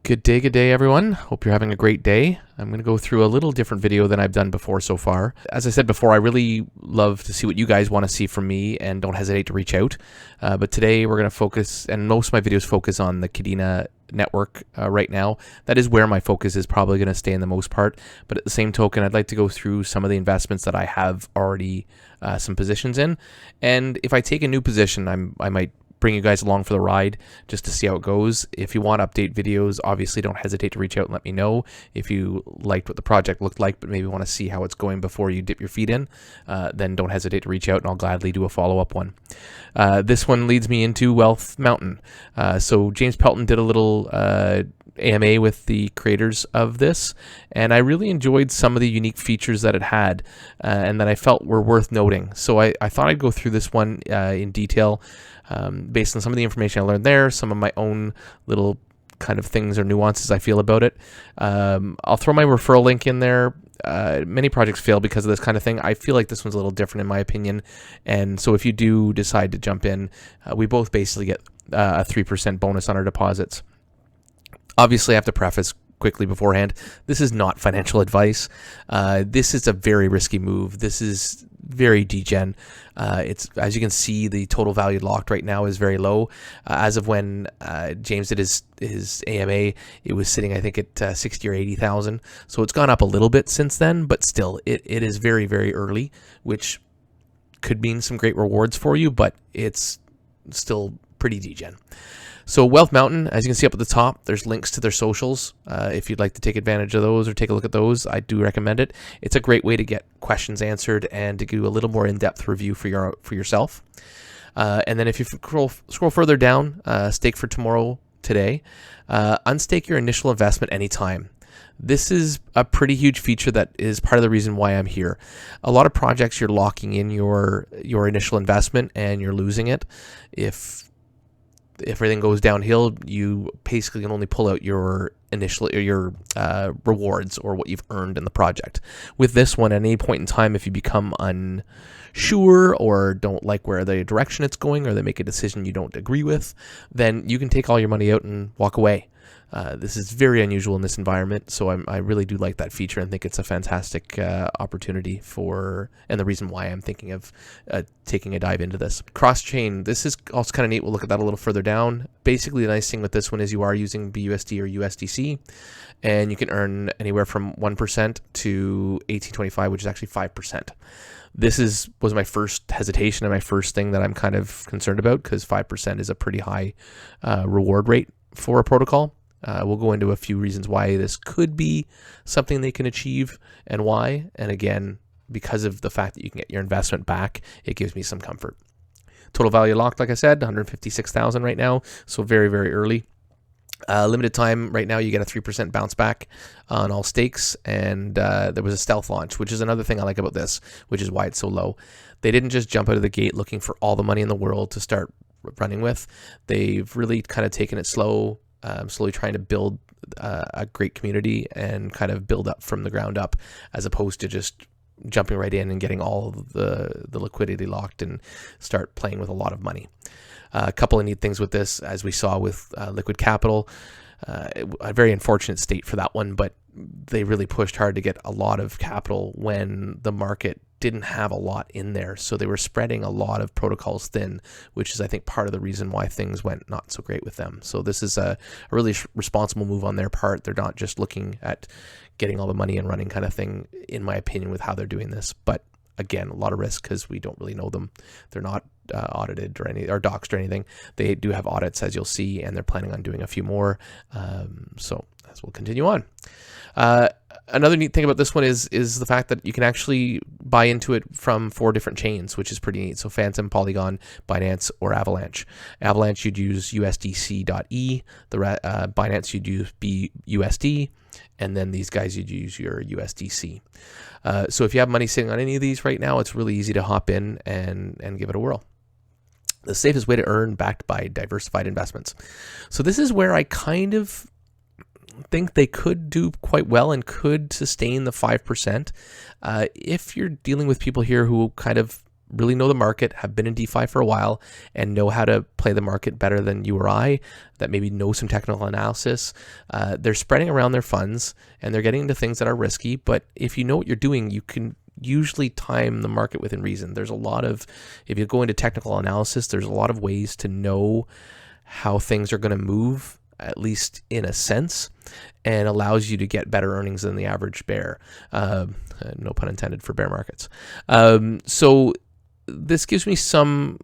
Good day, everyone. Hope you're having a great day. I'm going to go through a little different video than I've done before so far. As I said before, I really love to see what you guys want to see from me, and don't hesitate to reach out. But today we're going to focus, and most of my videos focus on the Kadena network right now. That is where my focus is probably going to stay in the most part. But at the same token, I'd like to go through some of the investments that I have already some positions in. And if I take a new position, I might bring you guys along for the ride just to see how it goes. If you want update videos, obviously don't hesitate to reach out and let me know. If you liked what the project looked like but maybe want to see how it's going before you dip your feet in, then don't hesitate to reach out and I'll gladly do a follow-up one. This one leads me into Wealth Mountain. So James Pelton did a little AMA with the creators of this, and I really enjoyed some of the unique features that it had and that I felt were worth noting. So I thought I'd go through this one in detail based on some of the information I learned there, some of my own little kind of things or nuances I feel about it. I'll throw my referral link in there. Many projects fail because of this kind of thing. I feel like this one's a little different in my opinion, and so if you do decide to jump in, we both basically get a 3% bonus on our deposits. Obviously, I have to preface quickly beforehand, this is not financial advice. This is a very risky move. This is very degen. It's, as you can see, the total value locked right now is very low. As of when James did his AMA, it was sitting, I think, at 60 or 80,000. So it's gone up a little bit since then, but still, it is very, very early, which could mean some great rewards for you, but it's still pretty degen. So Wealth Mountain, as you can see up at the top, there's links to their socials. If you'd like to take advantage of those or take a look at those, I do recommend it. It's a great way to get questions answered and to do a little more in-depth review for yourself. And then if you scroll further down, stake for tomorrow today, unstake your initial investment anytime. This is a pretty huge feature that is part of the reason why I'm here. A lot of projects, you're locking in your initial investment and you're losing it. If everything goes downhill, you basically can only pull out your initial rewards or what you've earned in the project. With this one, at any point in time, if you become unsure or don't like where the direction it's going, or they make a decision you don't agree with, then you can take all your money out and walk away. This is very unusual in this environment, so I really do like that feature and think it's a fantastic opportunity and the reason why I'm thinking of taking a dive into this. Cross-chain, this is also kind of neat. We'll look at that a little further down. Basically, the nice thing with this one is you are using BUSD or USDC, and you can earn anywhere from 1% to 1825, which is actually 5%. This was my first hesitation and my first thing that I'm kind of concerned about, because 5% is a pretty high reward rate for a protocol. We'll go into a few reasons why this could be something they can achieve and why. And again, because of the fact that you can get your investment back, it gives me some comfort. Total value locked, like I said, 156,000 right now. So very, very early. Limited time right now, you get a 3% bounce back on all stakes. And there was a stealth launch, which is another thing I like about this, which is why it's so low. They didn't just jump out of the gate looking for all the money in the world to start running with. They've really kind of taken it slowly trying to build a great community and kind of build up from the ground up, as opposed to just jumping right in and getting all of the liquidity locked and start playing with a lot of money. A couple of neat things with this, as we saw with Liquid Capital, a very unfortunate state for that one, but they really pushed hard to get a lot of capital when the market didn't have a lot in there. So they were spreading a lot of protocols thin, which is, I think, part of the reason why things went not so great with them. So this is a really responsible move on their part. They're not just looking at getting all the money and running kind of thing, in my opinion, with how they're doing this. But again, a lot of risk because we don't really know them. They're not audited or doxed or anything. They do have audits, as you'll see, and they're planning on doing a few more. So as we'll continue on. Another neat thing about this one is the fact that you can actually buy into it from 4 different chains, which is pretty neat. So Fantom, Polygon, Binance, or Avalanche. Avalanche, you'd use USDC.E. Binance, you'd use BUSD. And then these guys, you'd use your USDC. So if you have money sitting on any of these right now, it's really easy to hop in and give it a whirl. The safest way to earn, backed by diversified investments. So this is where I kind of think they could do quite well and could sustain the 5%. If you're dealing with people here who kind of really know the market, have been in DeFi for a while, and know how to play the market better than you or I, that maybe know some technical analysis. They're spreading around their funds and they're getting into things that are risky, but if you know what you're doing, you can usually time the market within reason. There's a lot of, if you go into technical analysis, there's a lot of ways to know how things are going to move, at least in a sense, and allows you to get better earnings than the average bear. No pun intended for bear markets. So this gives me some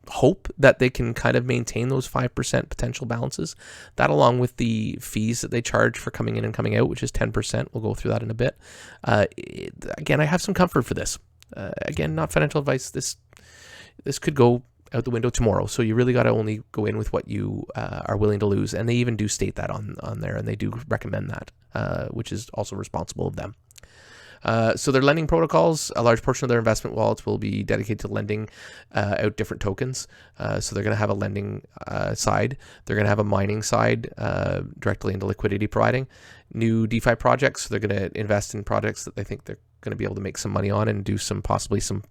hope that they can kind of maintain those 5% potential balances. That, along with the fees that they charge for coming in and coming out, which is 10%. We'll go through that in a bit. Again, I have some comfort for this. Again, not financial advice. This could go out the window tomorrow. So you really got to only go in with what you are willing to lose. And they even do state that on there, and they do recommend that, which is also responsible of them. So their lending protocols, a large portion of their investment wallets will be dedicated to lending out different tokens. So they're going to have a lending side. They're going to have a mining side directly into liquidity providing. New DeFi projects, so they're going to invest in projects that they think they're going to be able to make some money on and do possibly some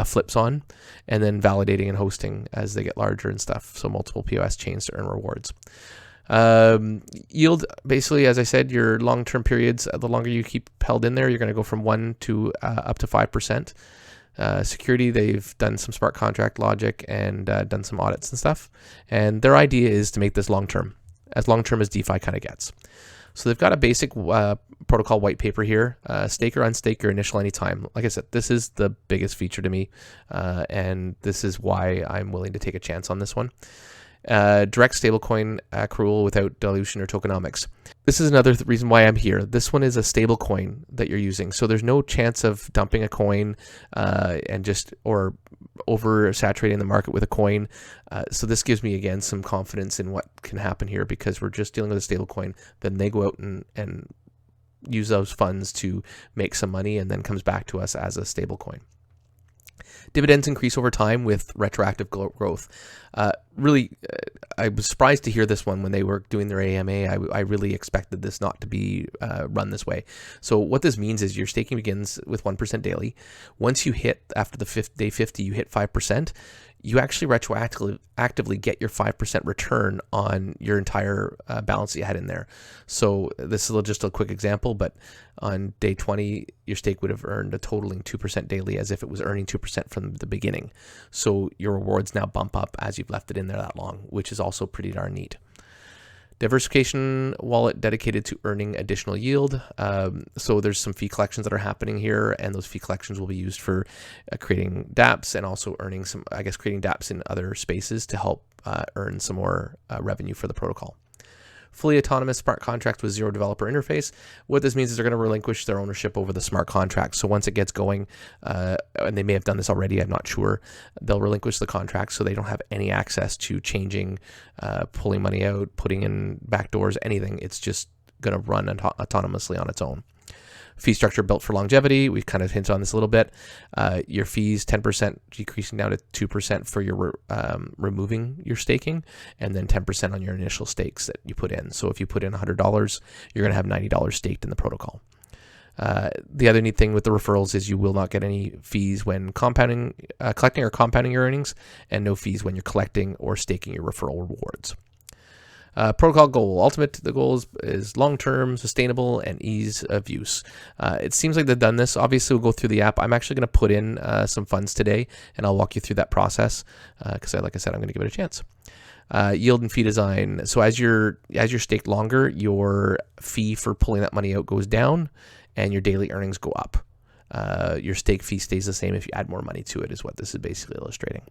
flips on, and then validating and hosting as they get larger and stuff. So multiple POS chains to earn rewards. Yield, basically, as I said, your long-term periods, the longer you keep held in there, you're going to go from 1 to up to 5%. Security, they've done some smart contract logic and done some audits and stuff. And their idea is to make this long-term as DeFi kind of gets. So they've got a basic protocol white paper here, stake or unstake your initial anytime. Like I said, this is the biggest feature to me, and this is why I'm willing to take a chance on this one. Direct stablecoin accrual without dilution or tokenomics. This is another reason why I'm here. This one is a stablecoin that you're using, so there's no chance of dumping a coin or oversaturating the market with a coin. So this gives me, again, some confidence in what can happen here, because we're just dealing with a stablecoin. Then they go out and use those funds to make some money, and then comes back to us as a stablecoin. Dividends increase over time with retroactive growth. I was surprised to hear this one when they were doing their AMA. I really expected this not to be run this way. So what this means is your staking begins with 1% daily. Once you hit, after the day 50, you hit 5%. You actually retroactively get your 5% return on your entire balance that you had in there. So this is just a quick example, but on day 20, your stake would have earned a totaling 2% daily, as if it was earning 2% from the beginning. So your rewards now bump up as you've left it in there that long, which is also pretty darn neat. Diversification wallet dedicated to earning additional yield. So there's some fee collections that are happening here, and those fee collections will be used for creating dApps, and also earning some, creating dApps in other spaces to help earn some more revenue for the protocol. Fully autonomous smart contract with zero developer interface. What this means is they're going to relinquish their ownership over the smart contract. So once it gets going, and they may have done this already, I'm not sure, they'll relinquish the contract so they don't have any access to changing, pulling money out, putting in backdoors, anything. It's just going to run autonomously on its own. Fee structure built for longevity. We've kind of hinted on this a little bit. Your fees, 10% decreasing down to 2% for your removing your staking, and then 10% on your initial stakes that you put in. So if you put in $100, you're going to have $90 staked in the protocol. The other neat thing with the referrals is you will not get any fees when collecting or compounding your earnings, and no fees when you're collecting or staking your referral rewards. Protocol goal. The goal is long-term, sustainable, and ease of use. It seems like they've done this. Obviously, we'll go through the app. I'm actually going to put in some funds today, and I'll walk you through that process because, like I said, I'm going to give it a chance. Yield and fee design. So as you're staked longer, your fee for pulling that money out goes down, and your daily earnings go up. Your stake fee stays the same if you add more money to it, is what this is basically illustrating.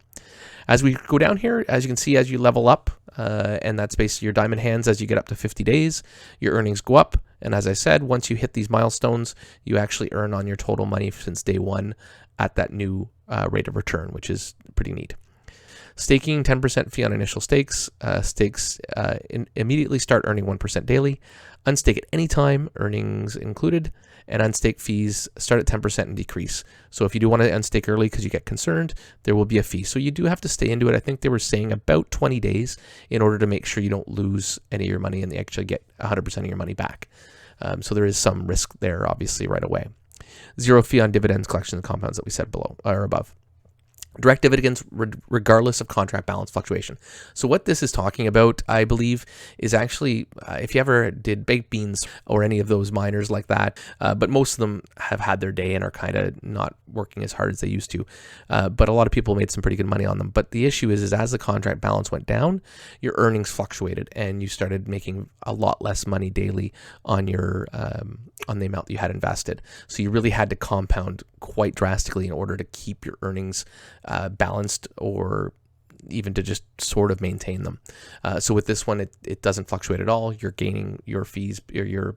As we go down here, as you can see, as you level up, and that's basically your diamond hands, as you get up to 50 days, your earnings go up. And as I said, once you hit these milestones, you actually earn on your total money since day one at that new rate of return, which is pretty neat. Staking, 10% fee on initial stakes. Stakes immediately start earning 1% daily. Unstake at any time, earnings included. And unstake fees start at 10% and decrease. So if you do want to unstake early because you get concerned, there will be a fee. So you do have to stay into it. I think they were saying about 20 days in order to make sure you don't lose any of your money and they actually get 100% of your money back. So there is some risk there, obviously, right away. Zero fee on dividends, collections, and compounds that we said below or above. Direct dividends regardless of contract balance fluctuation. So what this is talking about, I believe, is actually, if you ever did baked beans or any of those miners like that, but most of them have had their day and are kind of not working as hard as they used to. But a lot of people made some pretty good money on them. But the issue is as the contract balance went down, your earnings fluctuated and you started making a lot less money daily on your on the amount that you had invested. So you really had to compound quite drastically in order to keep your earnings balanced, or even to just sort of maintain them. So with this one, it doesn't fluctuate at all. You're gaining your fees or your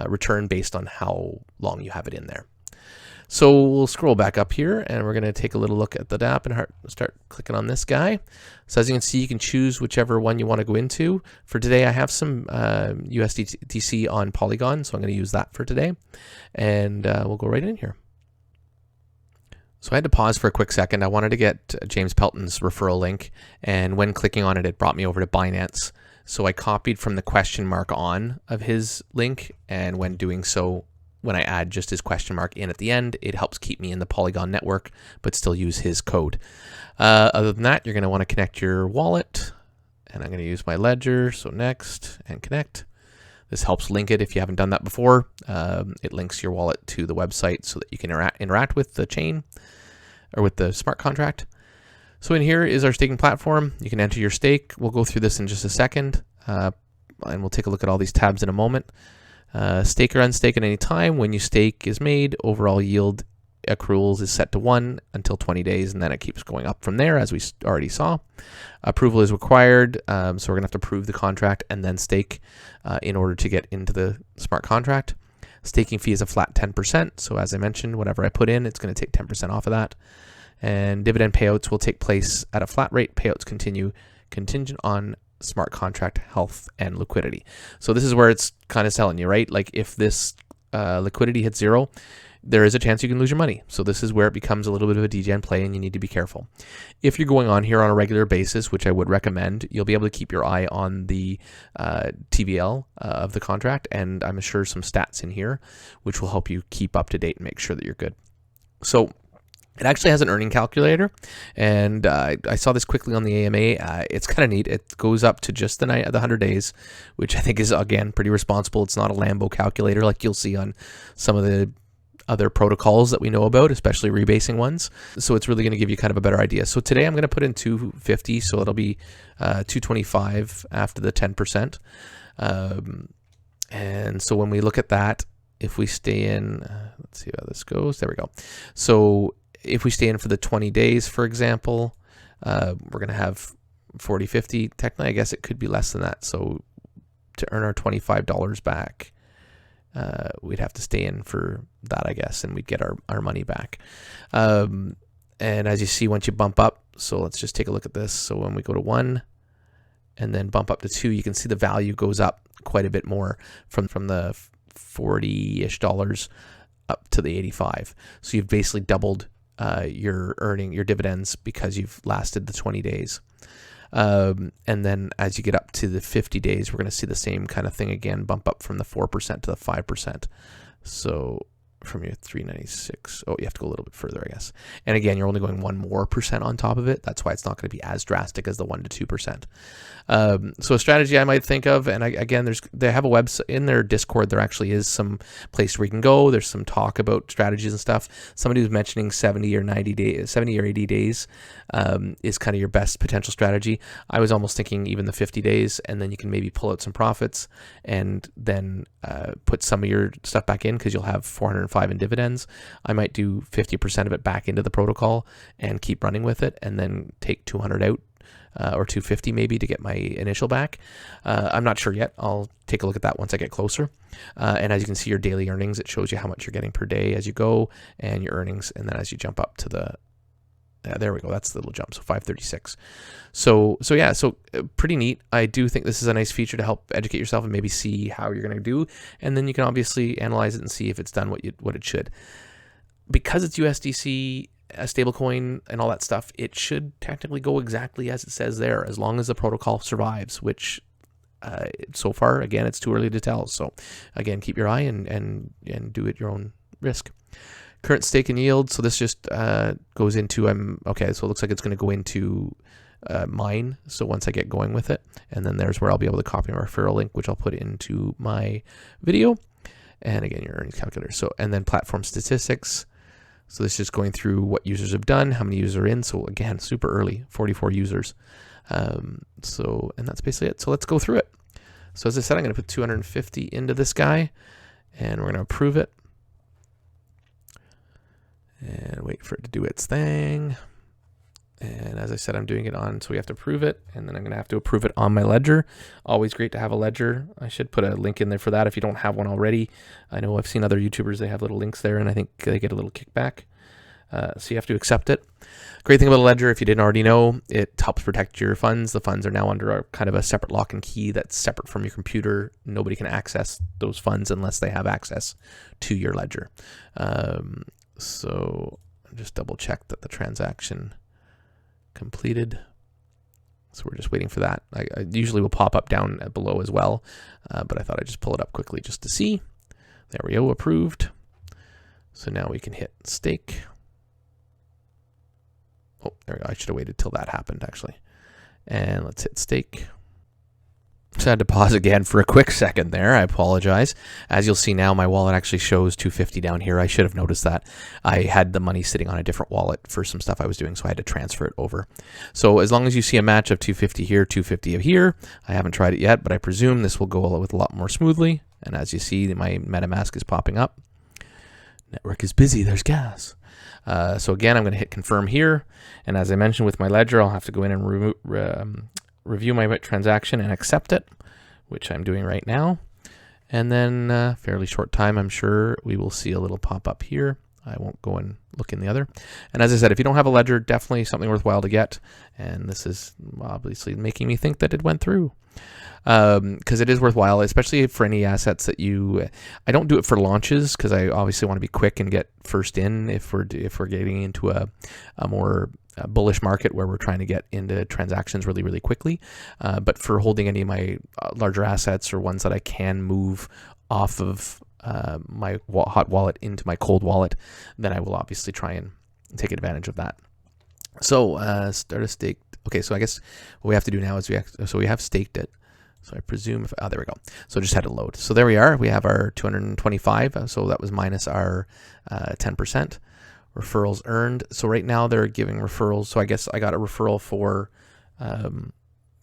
return based on how long you have it in there. So we'll scroll back up here and we're going to take a little look at the app and start clicking on this guy. So as you can see, you can choose whichever one you want to go into. For today, I have some USDTC on Polygon, so I'm going to use that for today. And we'll go right in here. So I had to pause for a quick second. I wanted to get James Pelton's referral link, and when clicking on it, it brought me over to Binance. So I copied from the question mark on of his link, and when doing so, when I add just his question mark in at the end, it helps keep me in the Polygon network, but still use his code. Other than that, you're going to want to connect your wallet, and I'm going to use my ledger. So next, and connect. This helps link it if you haven't done that before. It links your wallet to the website so that you can interact with the chain or with the smart contract. So in here is our staking platform. You can enter your stake. We'll go through this in just a second, and we'll take a look at all these tabs in a moment. Stake or unstake at any time. When you stake is made, overall yield accruals is set to 1 until 20 days, and then it keeps going up from there, as we already saw. Approval is required, so we're going to have to approve the contract and then stake in order to get into the smart contract. Staking fee is a flat 10%, so as I mentioned, whatever I put in, it's going to take 10% off of that. And dividend payouts will take place at a flat rate. Payouts continue contingent on smart contract health and liquidity. So this is where it's kind of telling you, right? Like if this liquidity hits 0, there is a chance you can lose your money. So this is where it becomes a little bit of a degen play, and you need to be careful. If you're going on here on a regular basis, which I would recommend, you'll be able to keep your eye on the TVL of the contract, and I'm sure some stats in here, which will help you keep up to date and make sure that you're good. So it actually has an earning calculator, and I saw this quickly on the AMA. It's kind of neat. It goes up to just the 100 days, which I think is, again, pretty responsible. It's not a Lambo calculator like you'll see on some of the other protocols that we know about, especially rebasing ones. So it's really going to give you kind of a better idea. So today I'm going to put in 250, so it'll be 225 after the 10%. And so when we look at that, if we stay in, let's see how this goes. There we go. So if we stay in for the 20 days, for example, we're going to have 40, 50. Technically, I guess it could be less than that. So to earn our $25 back, we'd have to stay in for that, I guess, and we'd get our money back. And as you see, once you bump up, so let's just take a look at this. So when we go to 1 and then bump up to 2, you can see the value goes up quite a bit more from the $40-ish up to the 85. So you've basically doubled your dividends because you've lasted the 20 days. And then as you get up to the 50 days, we're going to see the same kind of thing again, bump up from the 4% to the 5%. So from your 396, you have to go a little bit further, I guess. And again, you're only going 1% more on top of it. That's why it's not going to be as drastic as the 1 to 2%. So a strategy I might think of, and again, they have a website in their Discord. There actually is some place where you can go. There's some talk about strategies and stuff. Somebody was mentioning 70 or 80 days is kind of your best potential strategy. I was almost thinking even the 50 days, and then you can maybe pull out some profits and then put some of your stuff back in, because you'll have 405 in dividends. I might do 50% of it back into the protocol and keep running with it, and then take 200 out. Or 250 maybe to get my initial back. I'm not sure yet. I'll take a look at that once I get closer. And as you can see, your daily earnings, it shows you how much you're getting per day as you go, and your earnings. And then as you jump up to the, there we go. That's the little jump. So 536. So yeah, so pretty neat. I do think this is a nice feature to help educate yourself and maybe see how you're going to do. And then you can obviously analyze it and see if it's done what it should. Because it's USDC, a stablecoin and all that stuff, it should technically go exactly as it says there, as long as the protocol survives, which so far, again, it's too early to tell. So again, keep your eye and do it your own risk. Current stake and yield. So this just goes into, okay, so it looks like it's going to go into mine. So once I get going with it, and then there's where I'll be able to copy my referral link, which I'll put into my video. And again, your earnings calculator. So, and then platform statistics. So this is just going through what users have done, how many users are in. So again, super early, 44 users. And that's basically it. So let's go through it. So as I said, I'm going to put 250 into this guy, and we're going to approve it. And wait for it to do its thing. And as I said, I'm doing it on, so we have to approve it, and then I'm going to have to approve it on my ledger. Always great to have a ledger. I should put a link in there for that if you don't have one already. I know I've seen other YouTubers, they have little links there, and I think they get a little kickback. So you have to accept it. Great thing about a ledger, if you didn't already know, it helps protect your funds. The funds are now under a kind of a separate lock and key that's separate from your computer. Nobody can access those funds unless they have access to your ledger. So just double check that the transaction completed. So we're just waiting for that. I usually will pop up down below as well, but I thought I'd just pull it up quickly just to see. There we go, approved. So now we can hit stake. Oh, there we go. I should have waited till that happened actually. And let's hit stake. So I had to pause again for a quick second there. I apologize. As you'll see now, my wallet actually shows 250 down here. I should have noticed that. I had the money sitting on a different wallet for some stuff I was doing, so I had to transfer it over. So as long as you see a match of 250 here, 250 here, I haven't tried it yet, but I presume this will go with a lot more smoothly. And as you see, my MetaMask is popping up. Network is busy. There's gas. So again, I'm going to hit confirm here. And as I mentioned with my ledger, I'll have to go in and review my transaction and accept it, which I'm doing right now. And then fairly short time, I'm sure we will see a little pop up here. I won't go and look in the other. And as I said, if you don't have a ledger, definitely something worthwhile to get. And this is obviously making me think that it went through. Because it is worthwhile, especially for any assets that I don't do it for launches because I obviously want to be quick and get first in if we're getting into a more bullish market where we're trying to get into transactions really, really quickly. But for holding any of my larger assets or ones that I can move off of my hot wallet into my cold wallet, then I will obviously try and take advantage of that. So start a stake. Okay, so I guess what we have to do now is we have staked it. So I presume there we go. So just had to load. So there we are. We have our 225. So that was minus our 10%. Referrals earned. So right now they're giving referrals. So I guess I got a referral for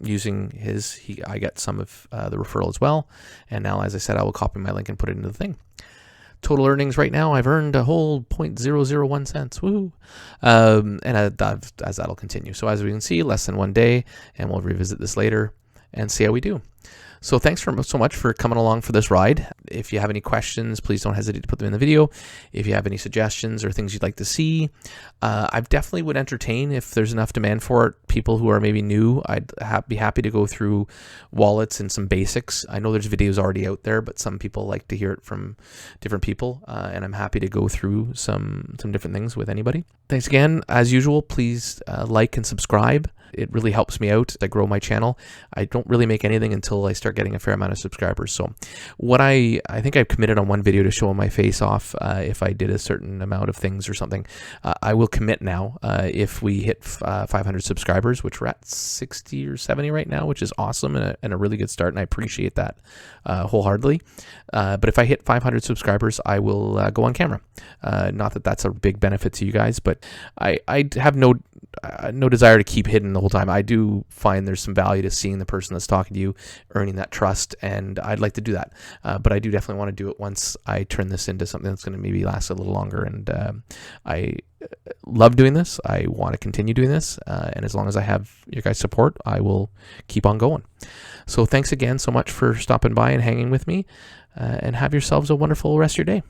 using his. I get some of the referral as well. And now, as I said, I will copy my link and put it into the thing. Total earnings right now, I've earned a whole 0.001 cents. Woo! And as that'll continue. So as we can see, less than 1 day, and we'll revisit this later and see how we do. So thanks so much for coming along for this ride. If you have any questions, please don't hesitate to put them in the video. If you have any suggestions or things you'd like to see, I definitely would entertain, if there's enough demand for it, people who are maybe new. I'd be happy to go through wallets and some basics. I know there's videos already out there, but some people like to hear it from different people, and I'm happy to go through some different things with anybody. Thanks again. As usual, please like and subscribe. It really helps me out to grow my channel. I don't really make anything until I start getting a fair amount of subscribers. So what I think I've committed on one video to show my face off if I did a certain amount of things or something. I will commit now if we hit 500 subscribers, which we're at 60 or 70 right now, which is awesome and a really good start, and I appreciate that wholeheartedly. But if I hit 500 subscribers, I will go on camera. Not that that's a big benefit to you guys, but I have no desire to keep hidden the whole time. I do find there's some value to seeing the person that's talking to you, earning that trust, and I'd like to do that. But I do definitely want to do it once I turn this into something that's going to maybe last a little longer. And I love doing this. I want to continue doing this. And as long as I have your guys' support, I will keep on going. So thanks again so much for stopping by and hanging with me, and have yourselves a wonderful rest of your day.